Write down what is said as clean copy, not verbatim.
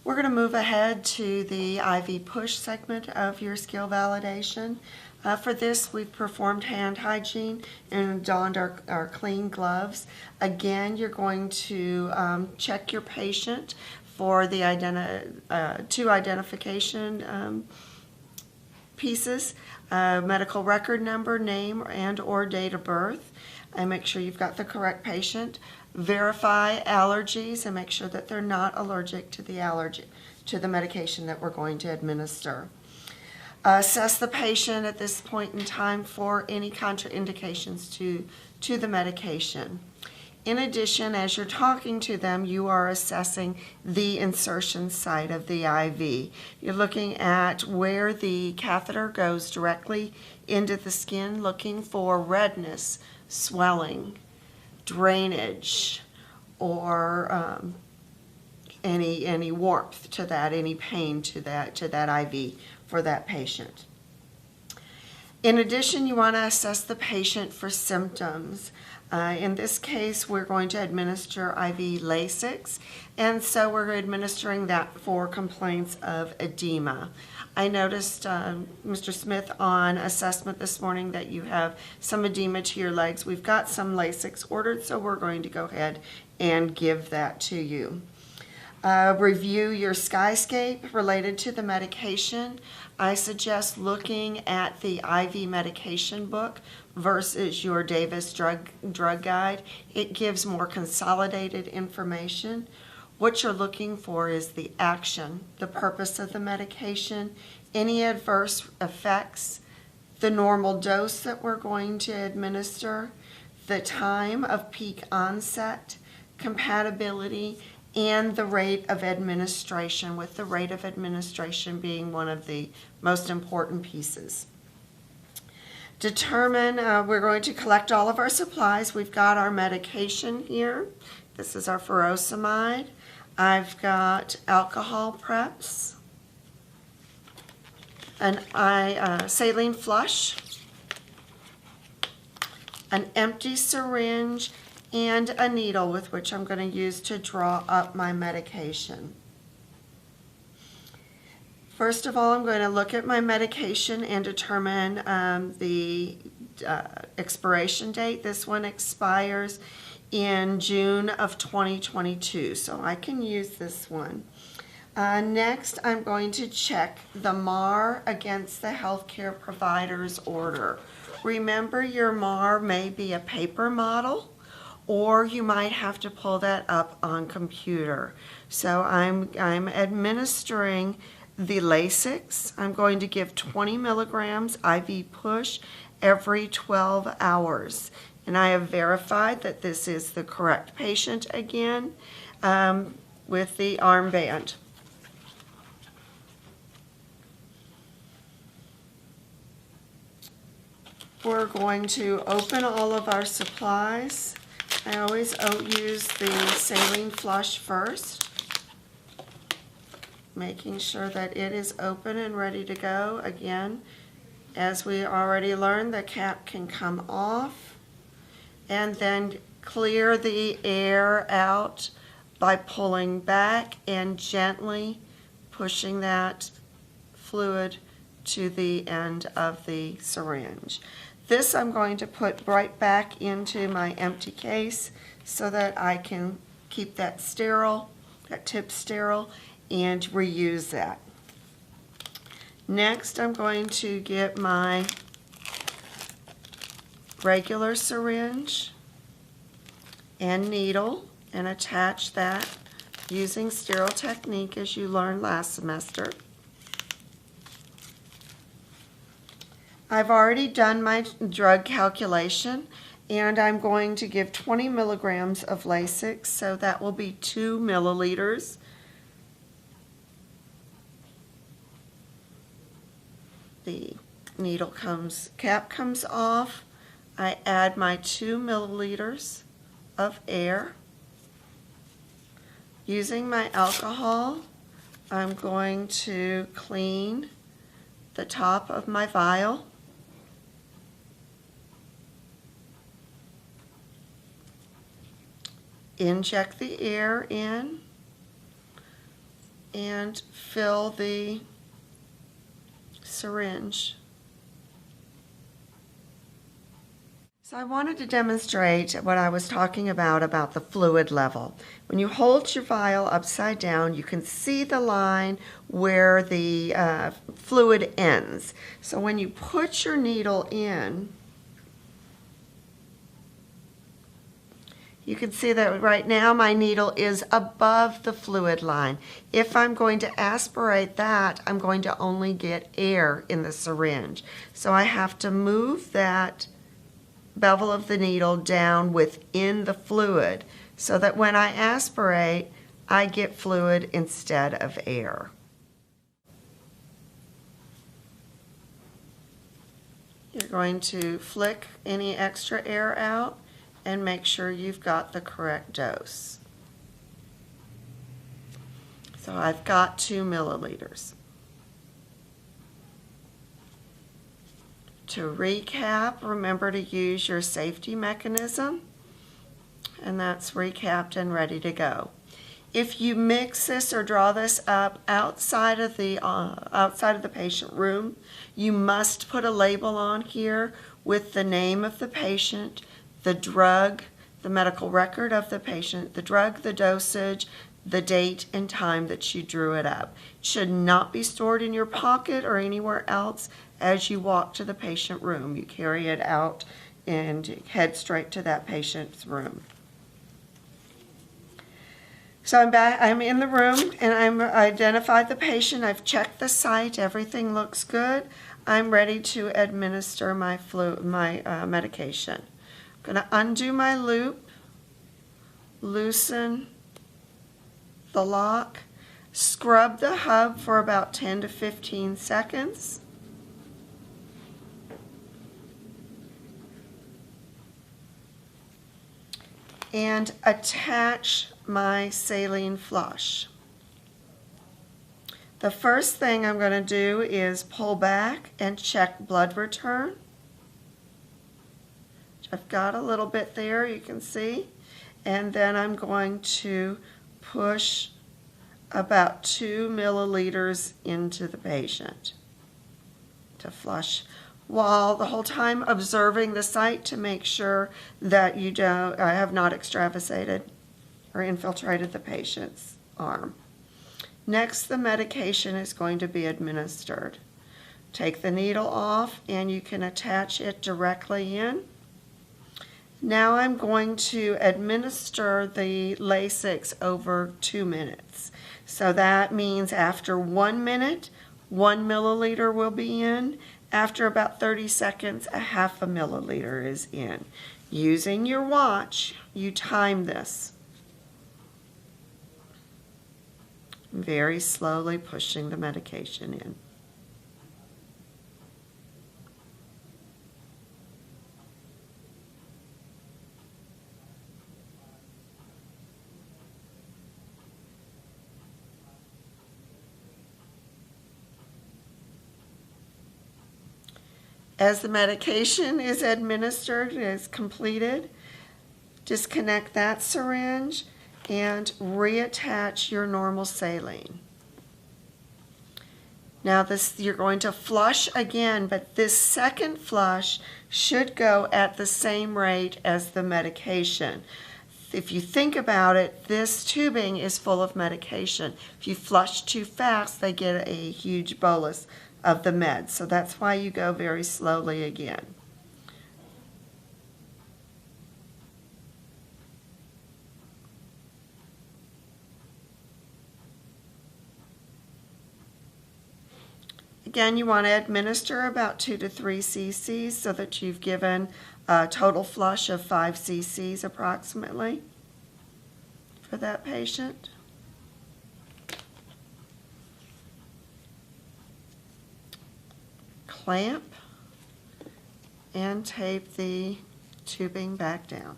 We're going to move ahead to the IV push segment of your skill validation. For this, we've performed hand hygiene and donned our clean gloves. Again, you're going to check your patient for the two identification pieces, medical record number, name, and or date of birth, and make sure you've got the correct patient. Verify allergies and make sure that they're not allergic to the medication that we're going to administer. Assess the patient at this point in time for any contraindications to the medication. In addition, as you're talking to them, you are assessing the insertion site of the IV. You're looking at where the catheter goes directly into the skin, looking for redness, swelling, drainage, or any warmth to that, any pain to that IV for that patient. In addition, you want to assess the patient for symptoms. In this case, we're going to administer IV Lasix, and so we're administering that for complaints of edema. I noticed, Mr. Smith, on assessment this morning that you have some edema to your legs. We've got some Lasix ordered, so we're going to go ahead and give that to you. Review your skyscape related to the medication. I suggest looking at the IV medication book versus your Davis drug guide. It gives more consolidated information. What you're looking for is the action, the purpose of the medication, any adverse effects, the normal dose that we're going to administer, the time of peak onset, compatibility, and the rate of administration, with the rate of administration being one of the most important pieces. Determine, we're going to collect all of our supplies. We've got our medication here. This is our furosemide. I've got alcohol preps, an Saline Flush, an empty syringe, and a needle with which I'm going to use to draw up my medication. First of all, I'm going to look at my medication and determine the expiration date. This one expires in June of 2022, so I can use this one. Next, I'm going to check the MAR against the healthcare provider's order. Remember, your MAR may be a paper model, or you might have to pull that up on computer. So I'm administering the Lasix. I'm going to give 20 milligrams IV push every 12 hours. And I have verified that this is the correct patient again with the armband. We're going to open all of our supplies. I always use the Saline Flush first, making sure that it is open and ready to go. Again, as we already learned, the cap can come off, and then clear the air out by pulling back and gently pushing that fluid to the end of the syringe. This I'm going to put right back into my empty case so that I can keep that sterile, that tip sterile, and reuse that. Next, I'm going to get my regular syringe and needle and attach that using sterile technique as you learned last semester. I've already done my drug calculation, and I'm going to give 20 milligrams of Lasix, so that will be 2 milliliters. The cap comes off. I add my 2 milliliters of air. Using my alcohol, I'm going to clean the top of my vial. Inject the air in, and fill the syringe. So I wanted to demonstrate what I was talking about the fluid level. When you hold your vial upside down, you can see the line where the fluid ends. So when you put your needle in, you can see that right now my needle is above the fluid line. If I'm going to aspirate that, I'm going to only get air in the syringe. So I have to move that bevel of the needle down within the fluid so that when I aspirate, I get fluid instead of air. You're going to flick any extra air out and make sure you've got the correct dose. So I've got 2 milliliters. To recap, remember to use your safety mechanism, and that's recapped and ready to go. If you mix this or draw this up outside of the patient room, you must put a label on here with the name of the patient, the drug, the medical record of the patient, the drug, the dosage, the date and time that you drew it up. It should not be stored in your pocket or anywhere else as you walk to the patient room. You carry it out and head straight to that patient's room. So I'm back, I'm in the room and I've identified the patient, I've checked the site, everything looks good. I'm ready to administer my medication. I'm going to undo my loop, loosen the lock, scrub the hub for about 10 to 15 seconds. And attach my Saline Flush. The first thing I'm going to do is pull back and check blood return. I've got a little bit there, you can see. And then I'm going to push about 2 milliliters into the patient to flush, while the whole time observing the site to make sure that I have not extravasated or infiltrated the patient's arm. Next, the medication is going to be administered. Take the needle off and you can attach it directly in. Now I'm going to administer the Lasix over 2 minutes. So that means after 1 minute, 1 milliliter will be in. After about 30 seconds, a half a milliliter is in. Using your watch, you time this. Very slowly pushing the medication in. As the medication is administered, is completed, disconnect that syringe and reattach your normal saline. Now you're going to flush again, but this second flush should go at the same rate as the medication. If you think about it, this tubing is full of medication. If you flush too fast, they get a huge bolus of the meds. So that's why you go very slowly again. Again, you want to administer about 2 to 3 cc's so that you've given a total flush of 5 cc's approximately for that patient. Clamp and tape the tubing back down.